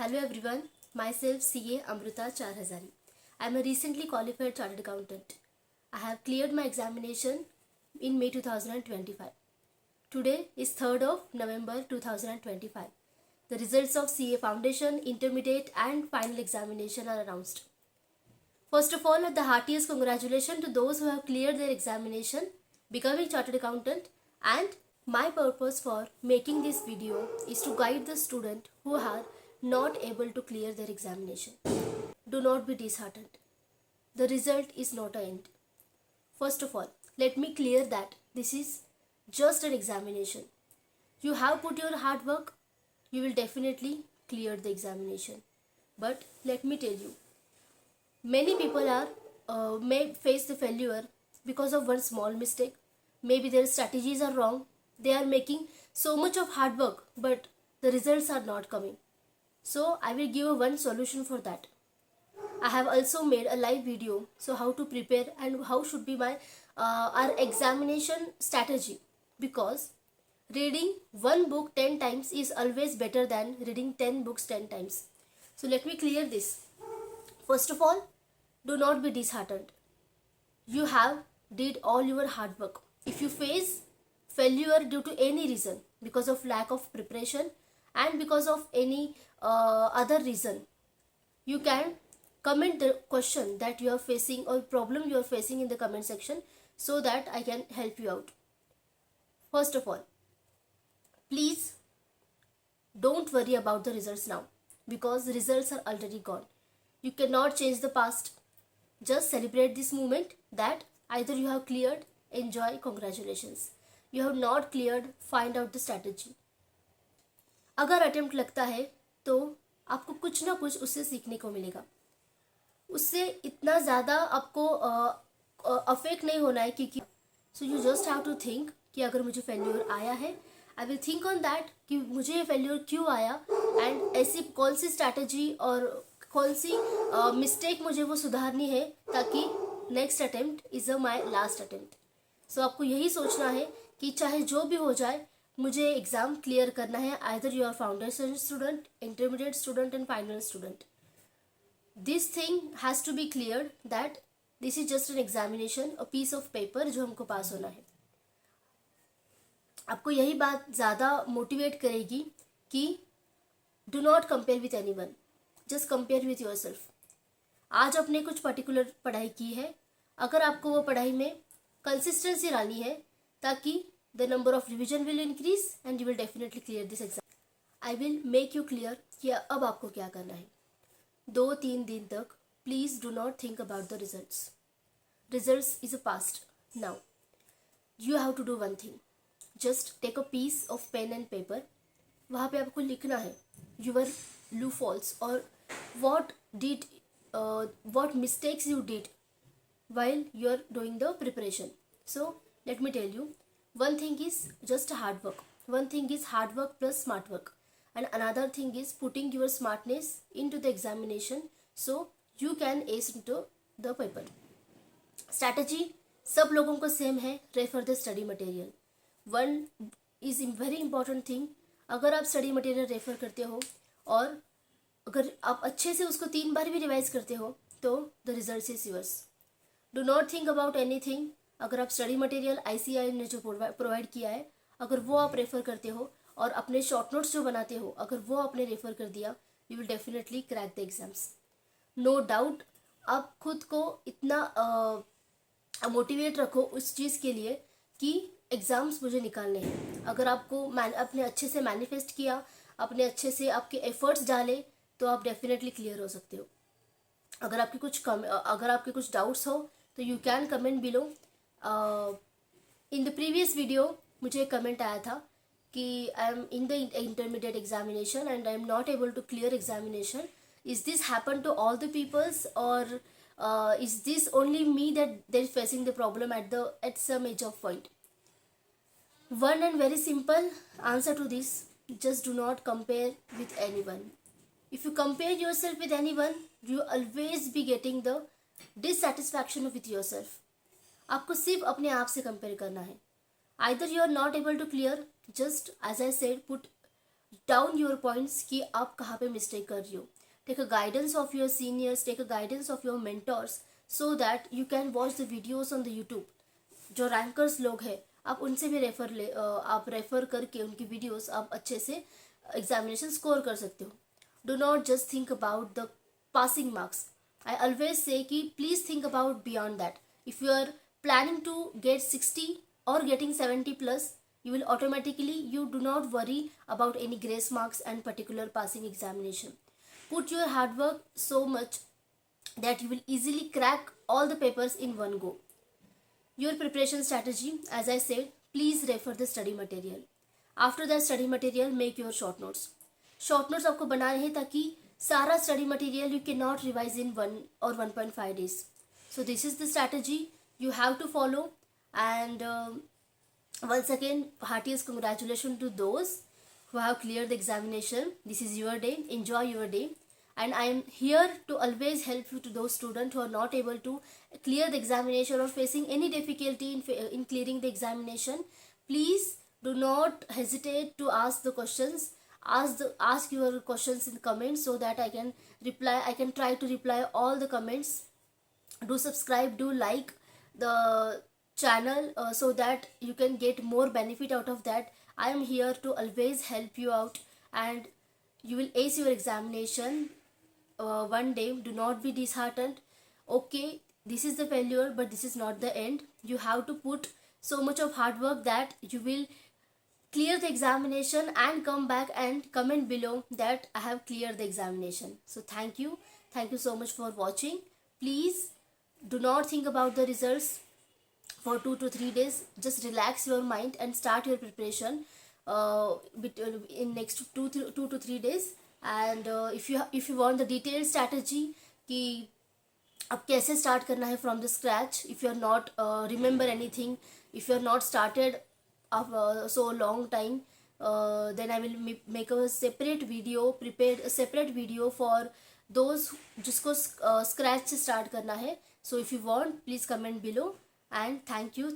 Hello everyone, myself CA Amruta Charhazari. I am a recently qualified chartered accountant. I have cleared my examination in May 2025. Today is 3rd of November 2025. The results of CA Foundation, Intermediate and Final Examination are announced. First of all, the heartiest congratulations to those who have cleared their examination, becoming chartered accountant, and my purpose for making this video is to guide the student who are not able to clear their examination. Do not be disheartened. The result is not an end. First of all, let me clear that this is just an examination. You have put your hard work, you will definitely clear the examination. But let me tell you, many people may face the failure because of one small mistake. Maybe their strategies are wrong. They are making so much of hard work, but the results are not coming. So I will give one solution for that. I have also made a live video, so how to prepare and how should be my our examination strategy, because reading one book 10 times is always better than reading 10 books 10 times. So let me clear this. First of all, do not be disheartened. You have did all your hard work. If you face failure due to any reason, because of lack of preparation and because of any other reason, you can comment the question that you are facing or problem you are facing in the comment section so that I can help you out. First of all, please don't worry about the results now, because the results are already gone. You cannot change the past. Just celebrate this moment that either you have cleared, enjoy, congratulations. You have not cleared, find out the strategy. अगर attempt लगता है तो आपको कुछ ना कुछ उससे सीखने को मिलेगा. उससे इतना ज़्यादा आपको अफेक्ट नहीं होना है, क्योंकि so you just have to think कि अगर मुझे फेल्यूर आया है, I will think on that कि मुझे ये फेल्यूर क्यों आया एंड ऐसी कौन सी स्ट्रैटेजी और कौन सी मिस्टेक मुझे वो सुधारनी है ताकि next attempt is my last attempt. So आपको यही सोचना है कि चाहे जो भी हो जाए, मुझे एग्ज़ाम क्लियर करना है. Either you are foundation student, intermediate student and final student. This thing has to be clear that this is just an examination, a piece of paper जो हमको पास होना है. आपको यही बात ज़्यादा मोटिवेट करेगी कि do not compare with any one, just compare with your self. आज आपने कुछ पर्टिकुलर पढ़ाई की है, अगर आपको वो पढ़ाई में कंसिस्टेंसी लानी है ताकि the number of revision will increase and you will definitely clear this exam. I will make you clear कि अब आपको क्या करना है. 2-3 दिन तक please do not think about the results. Results is a past. Now you have to do one thing. Just take a piece of pen and paper. वहाँ पे आपको लिखना है यूर लू फॉल्स और what mistakes you did while you are doing the preparation. So let me tell you, one thing is just hard work, one thing is hard work plus smart work, and another thing is putting your smartness into the examination so you can ace into the paper. Strategy सब लोगों को same है. Refer the study material. One is very important thing. अगर आप study material refer करते हो और अगर आप अच्छे से उसको 3 बार भी रिवाइज करते हो तो the result is yours. Do not think about anything. अगर आप स्टडी मटेरियल ICAI ने जो प्रोवाइड किया है, अगर वो आप रेफर करते हो और अपने शॉर्ट नोट्स जो बनाते हो, अगर वो आपने रेफर कर दिया, you will definitely crack the exams. No doubt. आप खुद को इतना मोटिवेट रखो उस चीज़ के लिए कि एग्ज़ाम्स मुझे निकालने हैं. अगर आपको अपने अच्छे से मैनिफेस्ट किया, अपने अच्छे से आपके एफर्ट्स डाले, तो आप डेफिनेटली क्लियर हो सकते हो. अगर आपके कुछ डाउट्स हो तो you can comment below. In the previous video मुझे एक कमेंट आया था कि I am in the intermediate examination and I am not able to clear examination. Is this happen to all the peoples और is this only me that they're facing the problem at some age of point? One and very simple answer to this: just do not compare with anyone. If you compare yourself with anyone, you always be getting the dissatisfaction with yourself. आपको सिर्फ अपने आप से compare करना है. Either you are not able to clear, just as I said, put down your points कि आप कहाँ पे मिस्टेक कर रही हो. Take a guidance of your seniors, take a guidance of your mentors, so that you can watch the videos on the YouTube. जो rankers लोग हैं आप उनसे भी आप रेफर करके उनकी वीडियोस आप अच्छे से एग्जामिनेशन स्कोर कर सकते हो. Do not just think about the passing marks. I always say कि please think about beyond that. If you are planning to get 60 or getting 70 plus, you do not worry about any grace marks and particular passing examination. Put your hard work so much that you will easily crack all the papers in one go. Your preparation strategy, as I said, please refer the study material. After that study material, make your short notes. Short notes आपको बनाने हैं ताकि सारा study material you cannot revise in 1 or 1.5 days. So this is the strategy you have to follow. And once again, heartiest congratulations to those who have cleared the examination. This is your day. Enjoy your day. And I am here to always help you to those students who are not able to clear the examination or facing any difficulty in clearing the examination. Please do not hesitate to ask the questions. Ask your questions in comments so that I can reply. I can try to reply all the comments. Do subscribe, do like the channel so that you can get more benefit out of that. I am here to always help you out, and you will ace your examination one day. Do not be disheartened. Okay, this is the failure, but this is not the end. You have to put so much of hard work that you will clear the examination and come back and comment below that I have cleared the examination. So thank you so much for watching. Please do not think about the results for 2 to 3 days. Just relax your mind and start your preparation in next 2 to 3 days. And if you want the detailed strategy कि अब कैसे start करना है from the scratch, if you are not remember anything, if you are not started so long time, then I will make a separate video, prepared a separate video for those जिसको scratch से start करना है. So if you want, please comment below, and thank you.